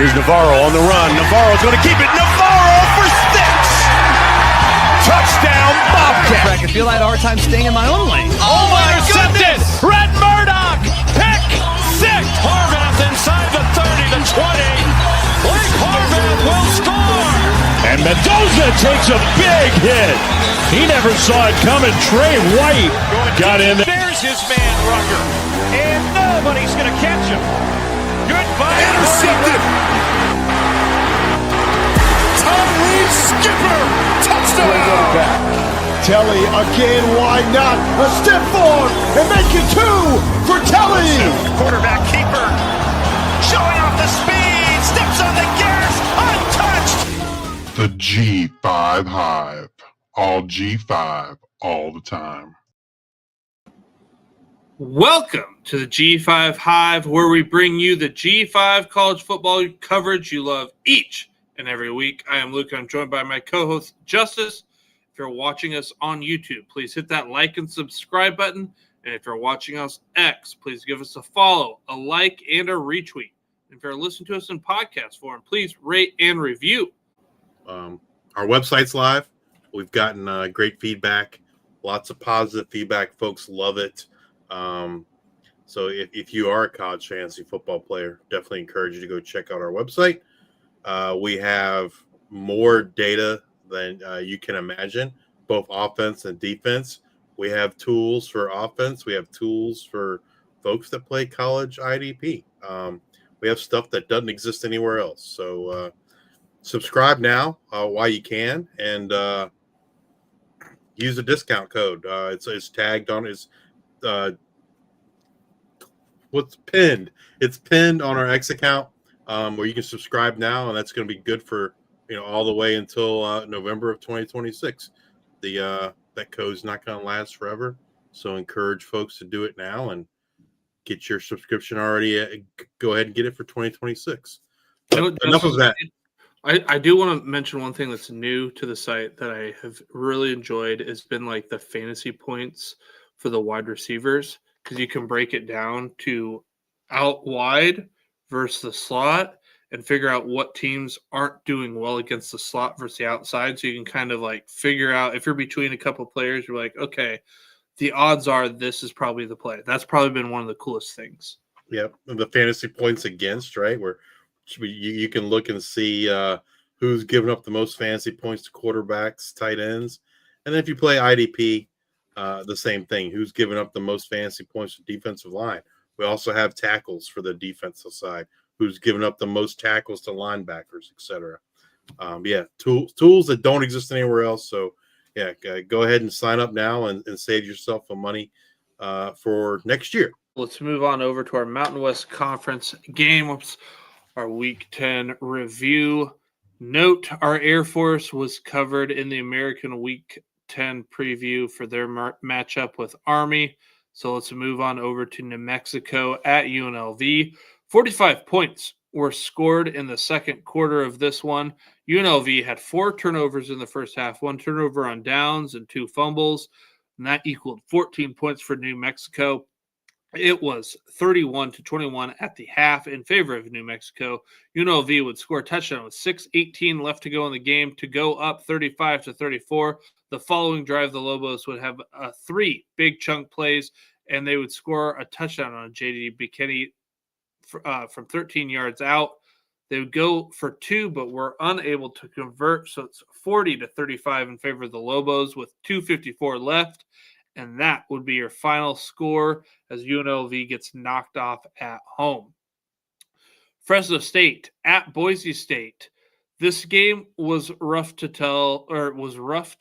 Here's Navarro on the run. Navarro's going to keep it. Navarro for 6. Touchdown, Bobcat. I feel I had a hard time staying in my own lane. Oh my goodness! Red Murdoch, pick 6. Harvath inside the 30, the 20. Blake Harvath will score. And Mendoza takes a big hit. He never saw it coming. Trey White got in there. There's his man, Rucker. And nobody's going to catch him. Goodbye. Intercepted. Tyree Skipper. Touchdown. Telly again, why not? A step forward and make it 2 for Telly. Quarterback keeper showing off the speed, steps on the gas, untouched. The G5 Hive. All G5, all the time. Welcome to the G5 Hive, where we bring you the G5 college football coverage you love each and every week. I am Luke, and I'm joined by my co-host, Justice. If you're watching us on YouTube, please hit that like and subscribe button. And if you're watching us X, please give us a follow, a like, and a retweet. And if you're listening to us in podcast form, please rate and review. Our website's live. We've gotten great feedback, lots of positive feedback. Folks love it. So if you are a college fantasy football player, definitely encourage you to go check out our website. We have more data than you can imagine, both offense and defense. We have tools for offense. We have tools for folks that play college IDP. We have stuff that doesn't exist anywhere else. So subscribe now while you can, and use a discount code. It's tagged on his what's pinned. It's pinned on our X account where you can subscribe now, and that's going to be good for all the way until November of 2026. That code's not going to last forever, so encourage folks to do it now and get your subscription already. Go ahead and get it for 2026. Enough of that. I do want to mention one thing that's new to the site that I have really enjoyed. It's been like the fantasy points for the wide receivers, because you can break it down to out wide versus the slot and figure out what teams aren't doing well against the slot versus the outside. So you can kind of like figure out if you're between a couple of players, you're like, okay, the odds are this is probably the play. That's probably been one of the coolest things. Yep. The fantasy points against, right? Where you can look and see who's given up the most fantasy points to quarterbacks, tight ends. And then if you play IDP, the same thing. Who's given up the most fantasy points to defensive line? We also have tackles for the defensive side. Who's given up the most tackles to linebackers, etc. Tools that don't exist anywhere else. So, go ahead and sign up now and save yourself some money for next year. Let's move on over to our Mountain West Conference games, our Week 10 review. Note, our Air Force was covered in the American Week 10 preview for their matchup with Army. So let's move on over to New Mexico at UNLV. 45 points were scored in the second quarter of this one. UNLV had 4 turnovers in the first half, 1 turnover on downs and 2 fumbles, and that equaled 14 points for New Mexico. It was 31-21 at the half in favor of New Mexico. UNLV would score a touchdown with 6:18 left to go in the game to go up 35-34. The following drive, the Lobos would have 3 big chunk plays, and they would score a touchdown on J.D. Buchanan from 13 yards out. They would go for 2, but were unable to convert. So it's 40-35 in favor of the Lobos with 2:54 left. And that would be your final score as UNLV gets knocked off at home. Fresno State at Boise State. This game was rough to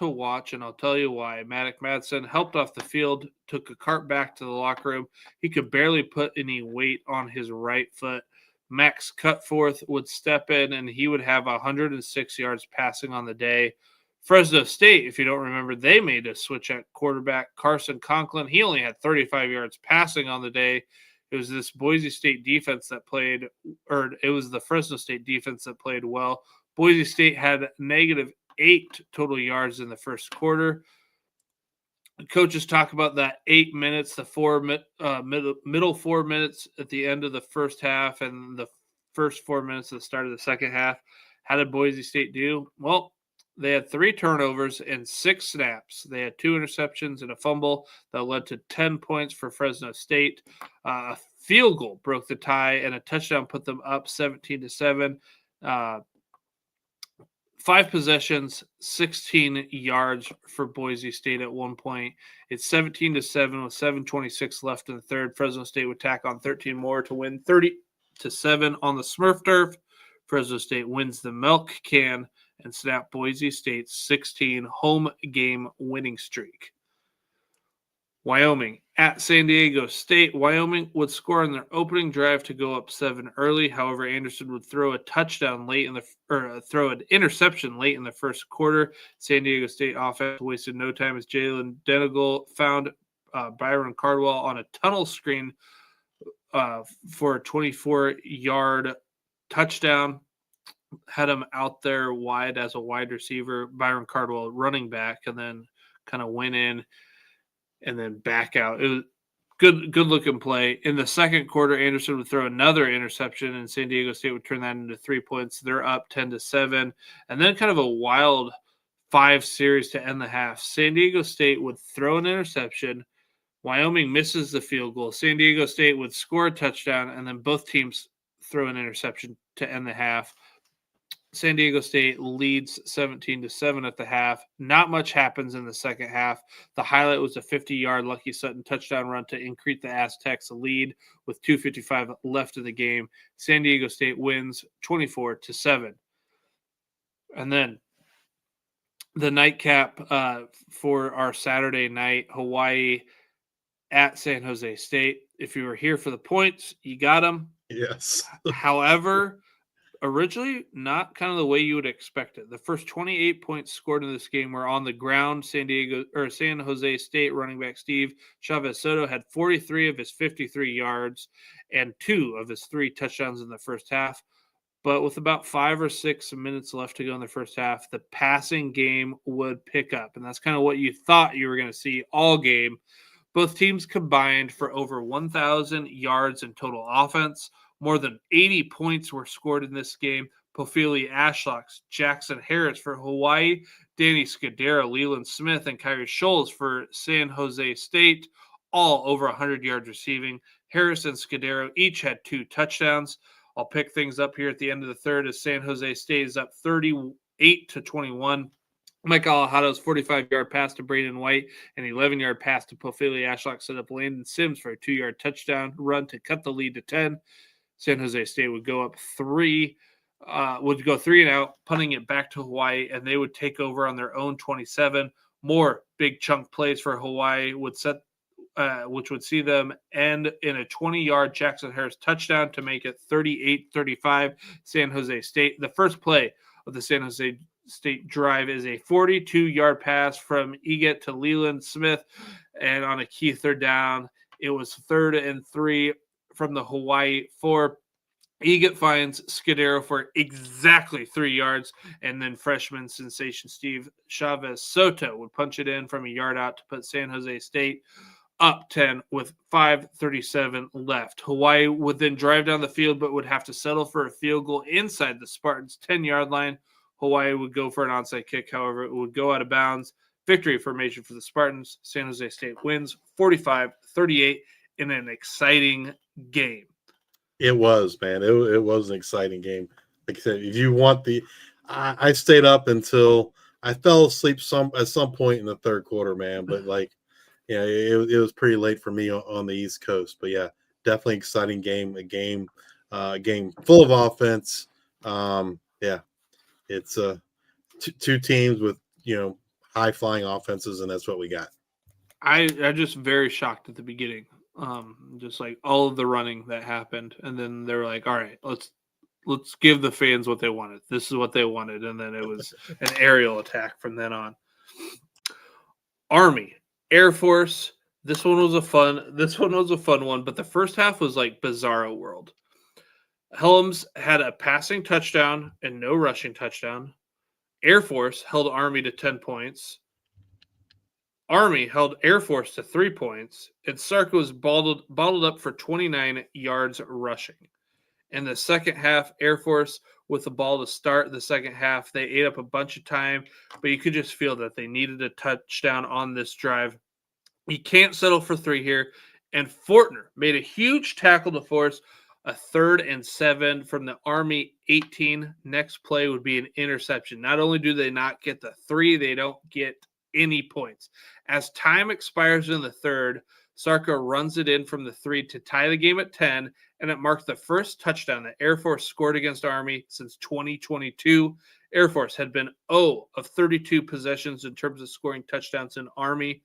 watch, and I'll tell you why. Maddox Madsen helped off the field, took a cart back to the locker room. He could barely put any weight on his right foot. Max Cutforth would step in, and he would have 106 yards passing on the day. Fresno State, if you don't remember, they made a switch at quarterback. Carson Conklin, he only had 35 yards passing on the day. It was this Boise State defense that played, or it was the Fresno State defense that played well. Boise State had -8 total yards in the first quarter. The coaches talk about that 8 minutes, the middle 4 minutes at the end of the first half, and the first 4 minutes of the start of the second half. How did Boise State do? Well, they had 3 turnovers and 6 snaps. They had 2 interceptions and a fumble that led to 10 points for Fresno State. A field goal broke the tie, and a touchdown put them up 17-7. 5 possessions, 16 yards for Boise State at one point. It's 17-7 with 7:26 left in the third. Fresno State would tack on 13 more to win 30-7 on the Smurf turf. Fresno State wins the milk can and snap Boise State's 16 home game winning streak. Wyoming at San Diego State. Wyoming would score on their opening drive to go up 7 early. However, Anderson would throw a touchdown late throw an interception late in the first quarter. San Diego State offense wasted no time as Jalen Denegal found Byron Cardwell on a tunnel screen for a 24-yard touchdown. Had him out there wide as a wide receiver. Byron Cardwell running back, and then kind of went in and then back out. It was good looking play. In the second quarter, Anderson would throw another interception, and San Diego State would turn that into 3 points. They're up 10-7, and then kind of a wild 5 series to end the half. San Diego State would throw an interception. Wyoming misses the field goal. San Diego State would score a touchdown, and then both teams throw an interception to end the half. San Diego State leads 17-7 at the half. Not much happens in the second half. The highlight was a 50-yard Lucky Sutton touchdown run to increase the Aztecs' lead with 2:55 left in the game. San Diego State wins 24-7. And then the nightcap for our Saturday night, Hawaii at San Jose State. If you were here for the points, you got them. Yes. However, originally not kind of the way you would expect it. The first 28 points scored in this game were on the ground. San Jose State running back Steve Chavez Soto had 43 of his 53 yards and 2 of his 3 touchdowns in the first half. But with about 5 or 6 minutes left to go in the first half, the passing game would pick up. And that's kind of what you thought you were going to see all game. Both teams combined for over 1,000 yards in total offense. More than 80 points were scored in this game. Pofili Ashlocks, Jackson Harris for Hawaii, Danny Scudero, Leland Smith, and Kyrie Scholes for San Jose State, all over 100 yards receiving. Harris and Scudero each had 2 touchdowns. I'll pick things up here at the end of the third as San Jose State is up 38-21. Mike Alajado's 45-yard pass to Braden White and 11-yard pass to Pofili Ashlock set up Landon Sims for a 2-yard touchdown run to cut the lead to 10. San Jose State would go up 3 and out, punting it back to Hawaii, and they would take over on their own 27. More big chunk plays for Hawaii would set, which would see them end in a 20-yard Jackson Harris touchdown to make it 38-35 San Jose State. The first play of the San Jose State drive is a 42-yard pass from Eget to Leland Smith, and on a key third down, it was 3rd and 3 from the Hawaii 4. Eget finds Scudero for exactly 3 yards, and then freshman sensation Steve Chavez Soto would punch it in from a yard out to put San Jose State up 10 with 5:37 left. Hawaii would then drive down the field, but would have to settle for a field goal inside the Spartans' 10-yard line. Hawaii would go for an onside kick. However, it would go out of bounds. Victory formation for the Spartans. San Jose State wins 45-38 in an exciting game. It was, man. It was an exciting game. Like I said, if you want I stayed up until I fell asleep at some point in the third quarter, man. But it was pretty late for me on the East Coast. But yeah, definitely exciting game. A game full of offense. It's 2 teams with high flying offenses, and that's what we got. I just very shocked at the beginning. Just like all of the running that happened, and then they were like, all right, let's give the fans what they wanted. This is what they wanted, and then it was an aerial attack from then on. Army, Air Force. This one was a fun one, but the first half was like Bizarro World. Helms had a passing touchdown and no rushing touchdown. Air Force held Army to 10 points. Army held Air Force to 3 points, and Sark was bottled up for 29 yards rushing. In the second half, Air Force with the ball to start the second half, they ate up a bunch of time, but you could just feel that they needed a touchdown on this drive. You can't settle for 3 here. And Fortner made a huge tackle to force a 3rd and 7 from the Army 18. Next play would be an interception. Not only do they not get the 3, they don't get any points. As time expires in the 3rd, Sarka runs it in from the 3 to tie the game at 10, and it marked the first touchdown that Air Force scored against Army since 2022. Air Force had been 0 of 32 possessions in terms of scoring touchdowns in Army.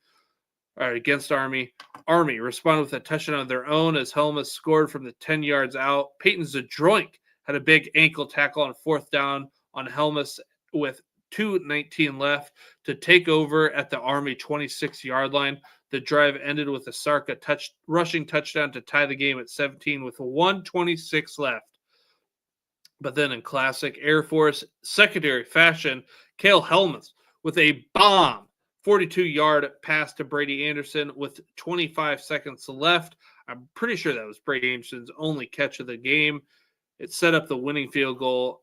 Against Army. Army responded with a touchdown of their own as Helmus scored from the 10 yards out. Peyton Zadroink had a big ankle tackle on 4th down on Helmus with 2:19 left to take over at the Army 26-yard line. The drive ended with a Sarka rushing touchdown to tie the game at 17 with 1:26 left. But then in classic Air Force secondary fashion, Cale Helmus with a bomb 42-yard pass to Brady Anderson with 25 seconds left. I'm pretty sure that was Brady Anderson's only catch of the game. It set up the winning field goal,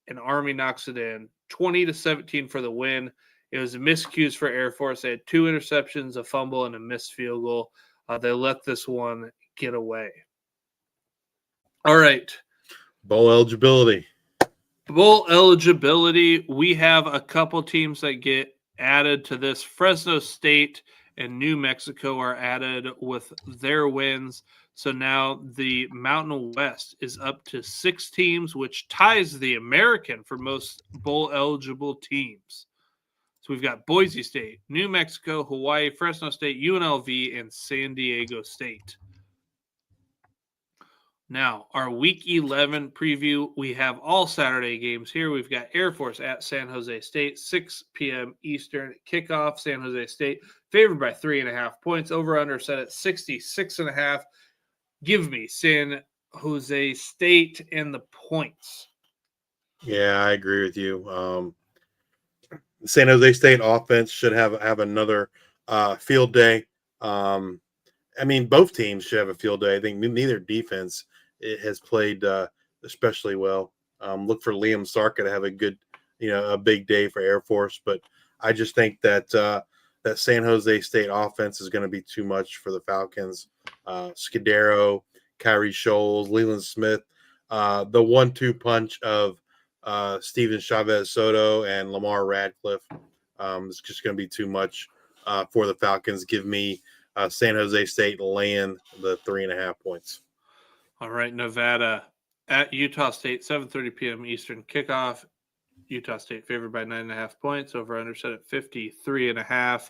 and Army knocks it in. 20-17 for the win. It was miscues for Air Force. They had 2 interceptions, a fumble, and a missed field goal. They let this one get away. All right. Bowl eligibility. Bowl eligibility. We have a couple teams that get added to this. Fresno State and New Mexico are added with their wins. So now the Mountain West is up to 6 teams, which ties the American for most bowl eligible teams. So we've got Boise State, New Mexico, Hawaii, Fresno State, UNLV, and San Diego State. Now, our Week 11 preview, we have all Saturday games here. We've got Air Force at San Jose State, 6 p.m. Eastern kickoff. San Jose State favored by 3.5 points. Over-under set at 66.5. Give me San Jose State and the points. Yeah, I agree with you. San Jose State offense should have another field day. I mean, both teams should have a field day. I think neither defense has played especially well. Look for Liam Sarka to have a good, a big day for Air Force. But I just think that that San Jose State offense is going to be too much for the Falcons. Scudero, Kyrie Scholes, Leland Smith, the 1-2 punch of Steven Chavez Soto and Lamar Radcliffe. It's just going to be too much for the Falcons. Give me San Jose State laying the 3.5 points. All right, Nevada at Utah State, 7:30 p.m. Eastern kickoff. Utah State favored by 9.5 points. Over under set at 53.5.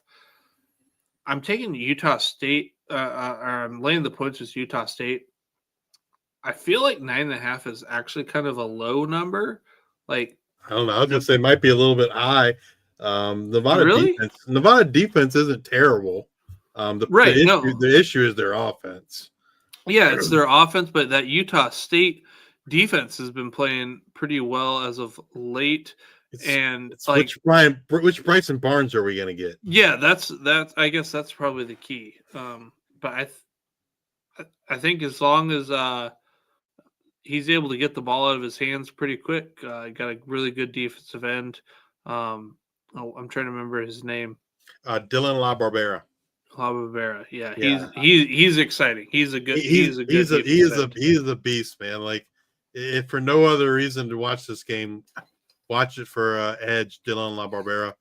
I'm taking Utah State. I'm laying the points with Utah State. I feel like 9.5 is actually kind of a low number. Like, I don't know. I was gonna say it might be a little bit high. Nevada really? defense isn't terrible. The issue is their offense. Yeah, it's their offense, but that Utah State defense has been playing pretty well as of late. Which Bryson Barnes are we going to get? Yeah, that's. I guess that's probably the key. But I think as long as he's able to get the ball out of his hands pretty quick, got a really good defensive end. I'm trying to remember his name. Dylan LaBarbera. Yeah, Yeah. He's exciting. He's a beast, man. Like, if for no other reason to watch this game, watch it for edge. Dylan LaBarbera.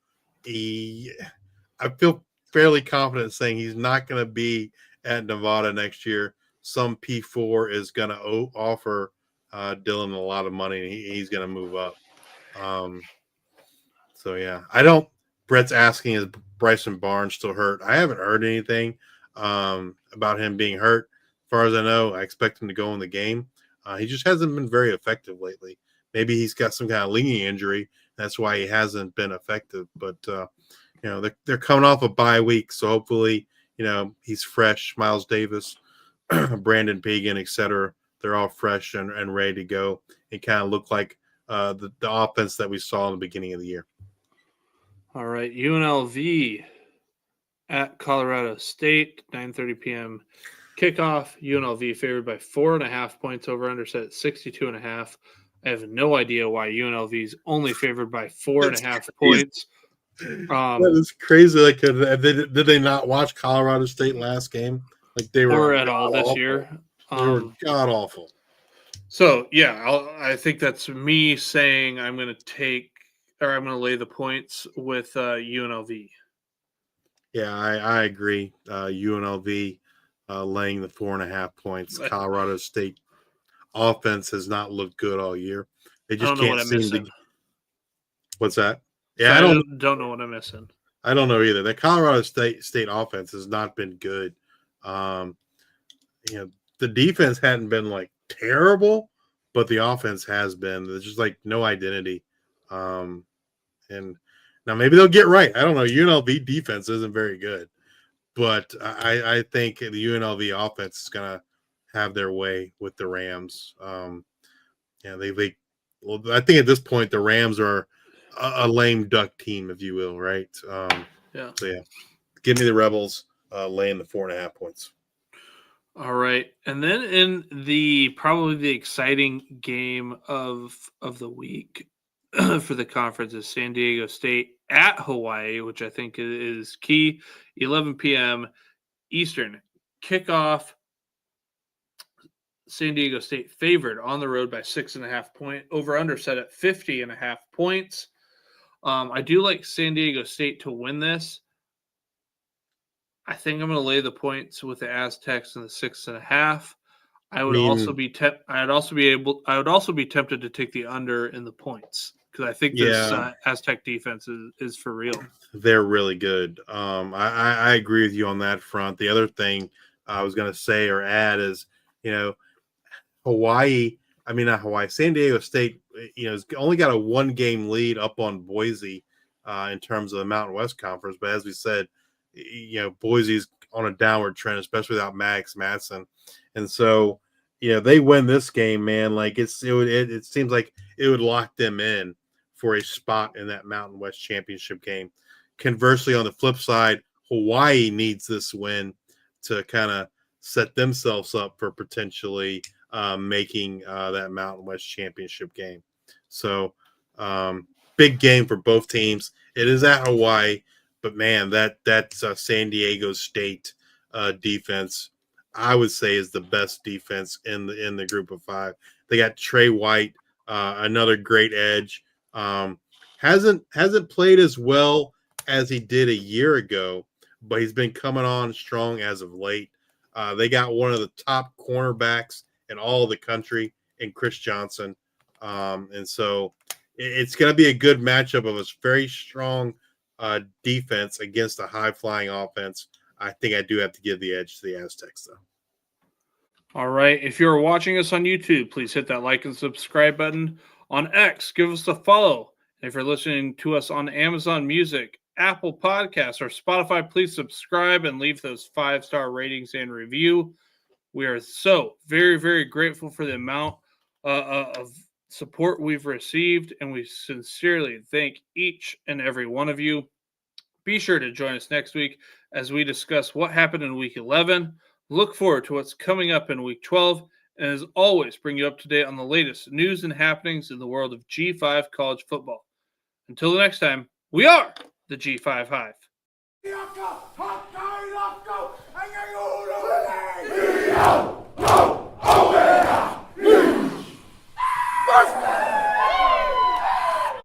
I feel fairly confident saying he's not going to be at Nevada next year. Some P4 is going to offer Dylan a lot of money, and he's going to move up. So yeah, Brett's asking, is Bryson Barnes still hurt? I haven't heard anything about him being hurt. As far as I know, I expect him to go in the game. He just hasn't been very effective lately. Maybe he's got some kind of lingering injury. That's why he hasn't been effective. But, they're coming off a bye week. So hopefully, he's fresh. Miles Davis, Brandon Pagan, etc. They're all fresh and ready to go. It kind of looked like the offense that we saw in the beginning of the year. All right, UNLV at Colorado State, 9:30 p.m. Kickoff, UNLV favored by 4.5 points, over under set at 62.5. I have no idea why UNLV is only favored by 4.5 points. That is crazy. Like, did they not watch Colorado State last game? Like, they were or at all this year. They were god awful. So yeah, I think that's me saying I'm going to lay the points with UNLV. Yeah, I agree. UNLV laying the 4.5 points. Colorado State offense has not looked good all year. They just can't seem to. What's that? Yeah, I don't know what I'm missing. I don't know either. The Colorado State offense has not been good. The defense hadn't been like terrible, but the offense has been. There's just like no identity. And now maybe they'll get right. I don't know. UNLV defense isn't very good, but I think the UNLV offense is gonna have their way with the Rams. I think at this point the Rams are a lame duck team, if you will, right? So yeah, give me the Rebels laying the 4.5 points. All right, and then in probably the exciting game of the week for the conference is San Diego State at Hawaii, which I think is key. 11 p.m. Eastern kickoff. San Diego State favored on the road by 6.5 points. Over under set at 50.5 points. I do like San Diego State to win this. I think I'm going to lay the points with the Aztecs in the 6.5. I would also be tempted to take the under in the points because I think this Aztec defense is for real. They're really good. I agree with you on that front. The other thing I was going to say or add is, San Diego State, has only got a 1-game lead up on Boise in terms of the Mountain West Conference. But as we said, Boise's on a downward trend, especially without MACtion. And so, they win this game, man. Like it seems like it would lock them in for a spot in that Mountain West championship game. Conversely, on the flip side, Hawaii needs this win to kind of set themselves up for potentially making that Mountain West championship game. So big game for both teams. It is at Hawaii, but man, that's San Diego State defense, I would say, is the best defense in the group of 5. They got Trey White, another great edge. Hasn't played as well as he did a year ago, but he's been coming on strong as of late. They got one of the top cornerbacks in all of the country in Chris Johnson. And so it's going to be a good matchup of a very strong defense against a high-flying offense. I think I do have to give the edge to the Aztecs, though. All right. If you're watching us on YouTube, please hit that like and subscribe button. On X, give us a follow. And if you're listening to us on Amazon Music, Apple Podcasts, or Spotify, please subscribe and leave those 5-star ratings and review. We are so very, very grateful for the amount of support we've received, and we sincerely thank each and every one of you. Be sure to join us next week as we discuss what happened in Week 11. Look forward to what's coming up in Week 12, and as always, bring you up to date on the latest news and happenings in the world of G5 college football. Until the next time, we are the G5 Hive. First